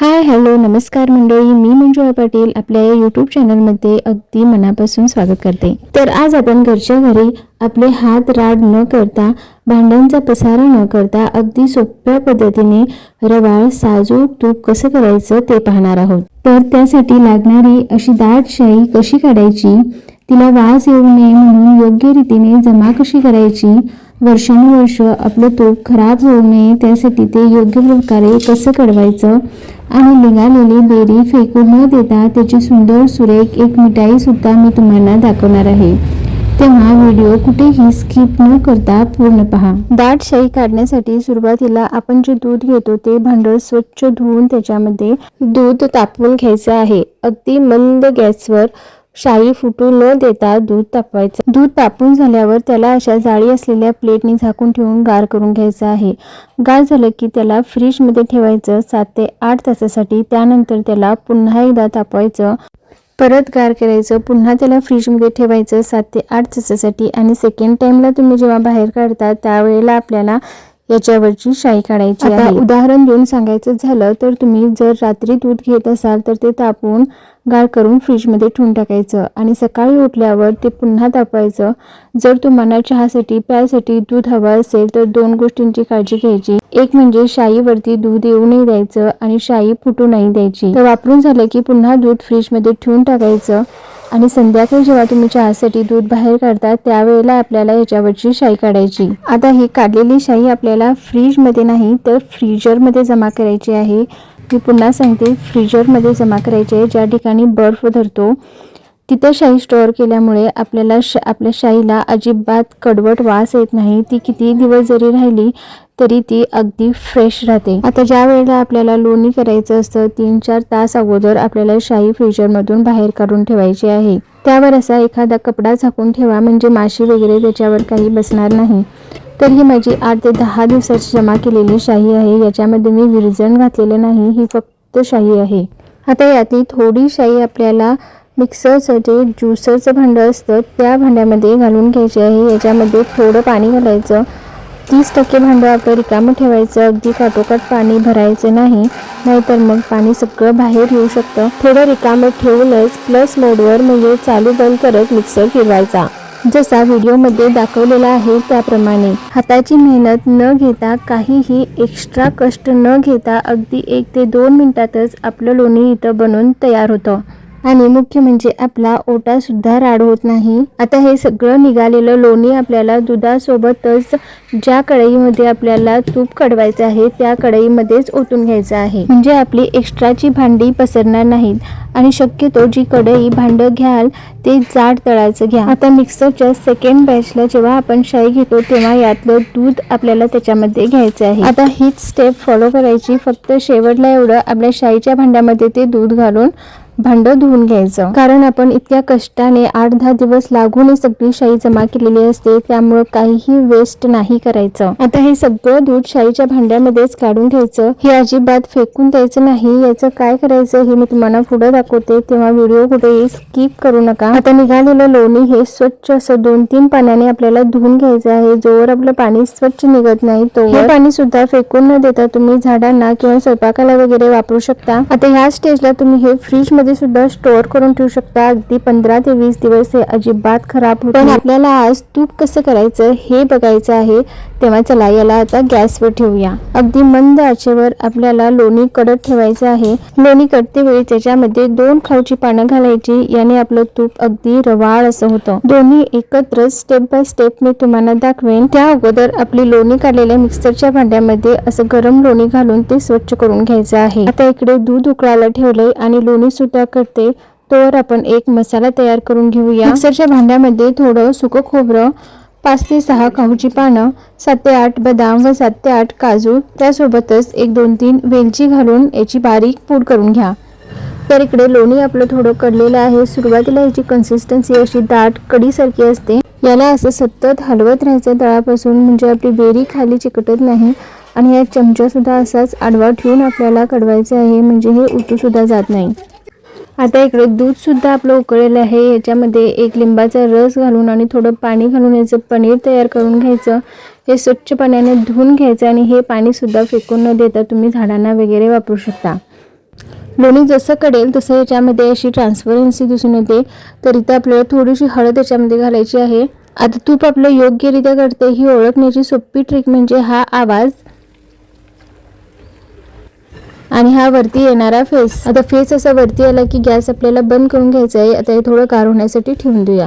Hi hello नमस्कार मंडळी, मी मंजुळा पाटील आपल्या या यूट्यूब चॅनलमध्ये अगदी मनापासून स्वागत करते। तर आज आपण घरच्या घरी आपले हात राड न करता, भांड्यांचा पसारा न करता अगदी सोप्या पद्धतीने रवाळ साजूक तूप कसं करायचं ते पाहणार आहोत। तर त्यासाठी लागणारी अशी दाट शाई कशी काढायची, तिला वास येऊ नये म्हणून योग्य रीतीने जमा कशी करायची, वर्षानुवर्ष आपलं तूप खराब होऊ नये त्यासाठी ते योग्य प्रकारे कसं कढवायचं आणि निघालेली बेरी फेकू न देता त्याची सुंदर सुरेख एक मिठाई सुद्धा मी तुम्हाला दाखवणार आहे। तेव्हा व्हिडिओ कुठेही स्किप न करता पूर्ण पहा। दाट शाई काढण्यासाठी सुरुवातीला आपण जे दूध घेतो ते भांडं स्वच्छ धुवून त्याच्यामध्ये दूध तापवून घ्यायचं आहे। अगदी मंद गॅसवर शाई फुटू न देता दूध तापवायचं। दूध तापून झाल्यावर त्याला अशा जाळी असलेल्या प्लेटने झाकून ठेवून गार करून घ्यायचं आहे। गार झालं की त्याला फ्रीज मध्ये ठेवायचं 7 ते 8 तासासाठी। त्यानंतर त्याला पुन्हा एकदा तापवायचं, परत गार करायचं, पुन्हा त्याला फ्रीज मध्ये ठेवायचं 7 ते 8 तासासाठी। आणि सेकंड टाइमला तुम्ही जेव्हा बाहेर काढता त्यावेळेला आपल्याला याच्यावरची शाई काढायची आहे। उदाहरण देऊन सांगायचं झालं तर तुम्ही जर रात्री दूध घेत असाल तर ते तापवून गार करून फ्रीज मध्ये ठेवून टाकायचं आणि सकाळी उठल्यावर ते पुन्हा तापवायचं। जर तुम्हाला चहासाठी प्यायसाठी दूध हवं असेल तर 2 गोष्टींची काळजी घ्यायची। एक म्हणजे शाईवरती दूध येऊ नाही द्यायचं आणि शाई फुटू नाही द्यायची। तर वापरून झालं की पुन्हा दूध फ्रीज मध्ये ठेवून टाकायचं आणि संध्याकाळी जेव्हा तुम्ही चहासाठी दूध बाहेर काढता त्यावेळेला आपल्याला याच्यावरची शाई काढायची। आता ही काढलेली शाई आपल्याला फ्रीज मध्ये नाही तर फ्रीजर मध्ये जमा करायची आहे। मी पुन्हा सांगते, फ्रीजर मध्ये जमा करायची आहे, ज्या ठिकाणी बर्फ धरतो तिथे शाई स्टोअर केल्यामुळे आपल्याला आपल्या शाईला अजिबात कडवट वास येत नाही। ती किती दिवस जरी राहिली तरी ती अगदी फ्रेश राहते। आता ज्या वेळेला आपल्याला लोणी करायचं असतं 3-4 तास अगोदर आपल्याला शाई फ्रीजर मधून बाहेर काढून ठेवायची आहे। त्यावर असा एखादा कपडा झाकून ठेवा म्हणजे माशी वगैरे त्याच्यावर काही बसणार नाही। तर ही माझी 8 ते 10 दिवसाची जमा केलेली शाई आहे। याच्यामध्ये मी विरजण घातलेलं नाही, ही फक्त शाई आहे। आता यातली थोडी शाई आपल्याला मिक्सरचं जे ज्युसरचं भांडं असतं त्या भांड्यामध्ये घालून घ्यायची आहे। याच्यामध्ये थोडं पाणी घालायचं, 30% भांडं आपलं रिकामं ठेवायचं, अगदी काठोकाठ पाणी भरायचं नाही, नाहीतर मग पाणी सगळं बाहेर येऊ शकतं। थोडं रिकामं ठेवूनच प्लस मोडवर म्हणजे चालू बंद करत मिक्सर फिरवायचा, जसा व्हिडिओमध्ये दाखवलेला आहे त्याप्रमाणे। हाताची मेहनत न घेता, काहीही एक्स्ट्रा कष्ट न घेता अगदी 1 ते 2 मिनिटातच आपलं लोणी इथं बनवून तयार होतं आणि मुख्य म्हणजे आपला ओटा सुद्धा राड होत नाही। आता हे सगळं निघालेलं लोणी आपल्याला दुधासोबतच ज्या कढईमध्ये आपल्याला तूप कढवायचं आहे त्या कढईमध्येच ओतून घ्यायचं आहे, म्हणजे आपली एक्स्ट्राची भांडी पसरणार नाहीत। आणि शक्यतो जी कढई भांडं घ्याल ते जाड तळाचं घ्या। आता मिक्सरच्या सेकंड बॅचला जेव्हा आपण शाई घेतो तेव्हा यातलं दूध आपल्याला त्याच्यामध्ये घ्यायचं आहे। आता हीच स्टेप फॉलो करायची, फक्त शेवटला एवढं आपल्या शाईच्या भांड्यामध्ये ते दूध घालून भांडं धुवून घ्यायचं, कारण आपण इतक्या कष्टाने 8-10 दिवस लागून सगळी शाई जमा केलेली असते, त्यामुळे काहीही वेस्ट नाही करायचं। आता हे सगळं दूध शाईच्या भांड्यामध्येच काढून घ्यायचं, हे अजिबात फेकून द्यायचं नाही। याचं काय करायचं हे मी तुम्हाला पुढे दाखवते, तेव्हा व्हिडिओ कुठेही स्किप करू नका। आता निघालेलं लोणी हे स्वच्छ असं 2-3 पाण्याने आपल्याला धुवून घ्यायचं आहे। जोवर आपलं पाणी स्वच्छ निघत नाही तोवर पाणी सुद्धा फेकून न देता तुम्ही झाडांना किंवा स्वयंपाकाला वगैरे वापरू शकता। आता ह्या स्टेजला तुम्ही हे फ्रीज मध्ये सुद्धा स्टोअर करून ठेवू शकता, अगदी 15 ते 20 दिवस हे अजिबात खराब होत नाही। पण आपल्याला आज तूप कसं करायचं हे बघायचं आहे, तेव्हा चला याला आता गॅसवर ठेवूया। अगदी मंद आचेवर आपल्याला लोणी कडत ठेवायचं आहे। लोणी कडते वेळी त्याच्यामध्ये 2 खाऊची पानं घालायची, याने आपलं तूप अगदी रवाळ असं होतं। दोन्ही एकत्र स्टेप बाय स्टेप मी तुम्हाला दाखवेन। त्या अगोदर आपली लोणी काढलेल्या मिक्सरच्या भांड्यामध्ये असं गरम लोणी घालून ते स्वच्छ करून घ्यायचं आहे। आता इकडे दूध उकळायला ठेवलंय आणि लोणी सुद्धा करते, तोवर आपण एक मसाला तयार करून घेऊया। मिक्सरच्या भांड्यामध्ये थोडं सुकं खोबरं, 5 ते 6 काजूची पानं, 7 ते 8 बदाम व 7 ते 8 काजू, त्यासोबतच 1-2-3 वेलची घालून याची बारीक पूड करून घ्या। तर इकडे लोणी आपलं थोडं कडलेलं आहे। सुरुवातीला याची कन्सिस्टन्सी अशी दाट कढीसारखी असते, याला असं सतत हलवत राहायचं तळापासून, म्हणजे आपली बेरी खाली चिकटत नाही। आणि या चमचा सुद्धा असाच आडवा ठेवून आपल्याला कडवायचं आहे, म्हणजे हे उतू सुद्धा जात नाही। आता इकडे दूध सुद्धा आपलं उकळलेलं आहे, याच्यामध्ये 1 लिंबाचा रस घालून आणि थोडं पाणी घालून याचं पनीर तयार करून घ्यायचं। हे स्वच्छ पाण्याने धुवून घ्यायचं आणि हे पाणी सुद्धा फेकून न देता तुम्ही झाडांना वगैरे वापरू शकता। लोणी जसं कडेल तसं याच्यामध्ये अशी ट्रान्सपरन्सी दिसून येते. तर इथं आपल्याला थोडीशी हळद याच्यामध्ये घालायची आहे. आता तूप आपलं योग्यरित्या कळते ही ओळखण्याची सोपी ट्रिक म्हणजे हा आवाज आणि हा वरती येणारा फेस. आता फेस असा वरती आला की गॅस आपल्याला बंद करून घ्यायचा आहे. आता हे थोडं गार होण्यासाठी ठेवून देऊया.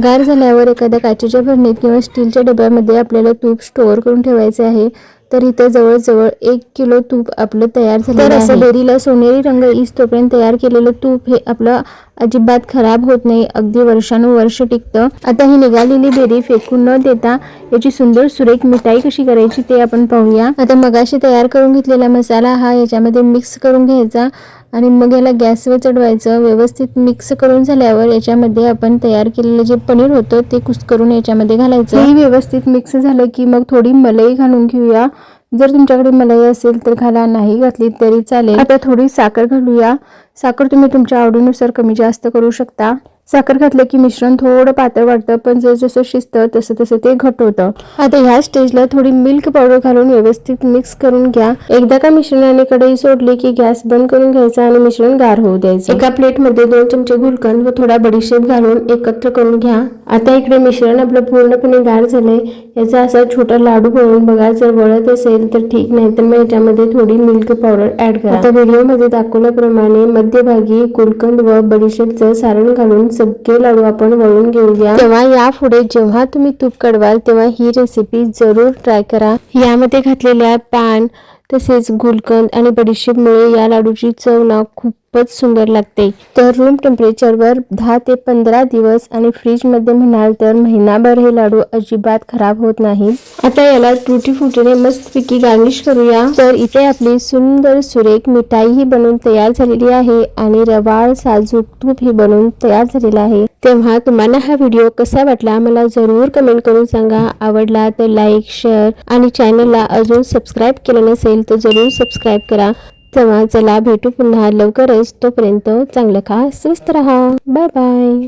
गार झाल्यावर एखाद्या काचेच्या भरणीत किंवा स्टीलच्या डब्यामध्ये आपल्याला तूप स्टोअर करून ठेवायचे आहे. तर इथे जवळजवळ 1 किलो तूप आपलं तयार झालेलं आहे. तर असं बेरीला सोनेरी रंग तोपर्यंत तयार केलेलं तूप हे आपलं अजिबात खराब होत नाही, अगदी वर्षानुवर्ष टिकतं. आता ही निघालेली बेरी फेकून न देता याची सुंदर सुरेख मिठाई कशी करायची ते आपण पाहूया. आता मगाशी तयार करून घेतलेला मसाला हा याच्यामध्ये मिक्स करून घ्यायचा आणि मग याला गॅसवर चढवायचं. व्यवस्थित मिक्स करून झाल्यावर याच्यामध्ये आपण तयार केलेलं जे पनीर होतं ते कुस्करून याच्यामध्ये घालायचं. हे व्यवस्थित मिक्स झालं की मग थोडी मलाई घालून घेऊया. जर तुमच्याकडे मलाई असेल तर घाला, नाही घातली तरी चालेल. आता थोडी साखर घालूया. साखर तुम्ही तुमच्या आवडीनुसार कमी जास्त करू शकता. साखर घातलं की मिश्रण थोडं पातळ वाटतं, पण जसं शिजतं तसं तसं ते घट होतं. आता ह्या स्टेजला थोडी मिल्क पावडर घालून व्यवस्थित मिक्स करून घ्या. एकदा का मिश्रणाने कढई सोडली की गॅस बंद करून घ्यायचा आणि मिश्रण गार होऊ द्यायचं. एका प्लेटमध्ये 2 चमचे गुलकंद व थोडा बडीशेप घालून एकत्र करून घ्या. आता इकडे मिश्रण आपलं पूर्णपणे गार झालंय. याचा असा छोटा लाडू बनवून बघा. जर वळत असेल तर ठीक, नाही तर मग याच्यामध्ये थोडी मिल्क पावडर ऍड करा. आता व्हिडिओमध्ये दाखवल्याप्रमाणे मध्यभागी गुलकंद व बडीशेपचं सारण घालून सगळे लाडू आपण वळून घेऊया. तेव्हा यापुढे जेव्हा तुम्ही तूप कडवाल तेव्हा ही रेसिपी जरूर ट्राय करा. यामध्ये घातलेल्या पान तसेच गुलकंद आणि बडीशेपमुळे या लाडूची चव ना खूपच सुंदर लागते. तर रूम टेम्परेचरवर 10 ते 15 दिवस आणि फ्रीजमध्ये म्हणाल तर महिनाभर हे लाडू अजिबात खराब होत नाही. आता याला टुटी फुटीने मस्तपैकी गार्निश करूया. तर इथे आपली सुंदर सुरेख मिठाई ही बनवून तयार झालेली आहे आणि रवाळ साजूक तूप ही बनवून तयार झालेला आहे. तेव्हा तुम्हाला हा व्हिडिओ कसा वाटला मला जरूर कमेंट करून सांगा. आवडला तर लाईक, शेअर आणि चॅनलला अजून सबस्क्राईब केलं नसेल तर जरूर सबस्क्राईब करा. तेव्हा चला भेटू पुन्हा लवकरच. तोपर्यंत चांगलं खा, स्वस्त रहा. Bye bye.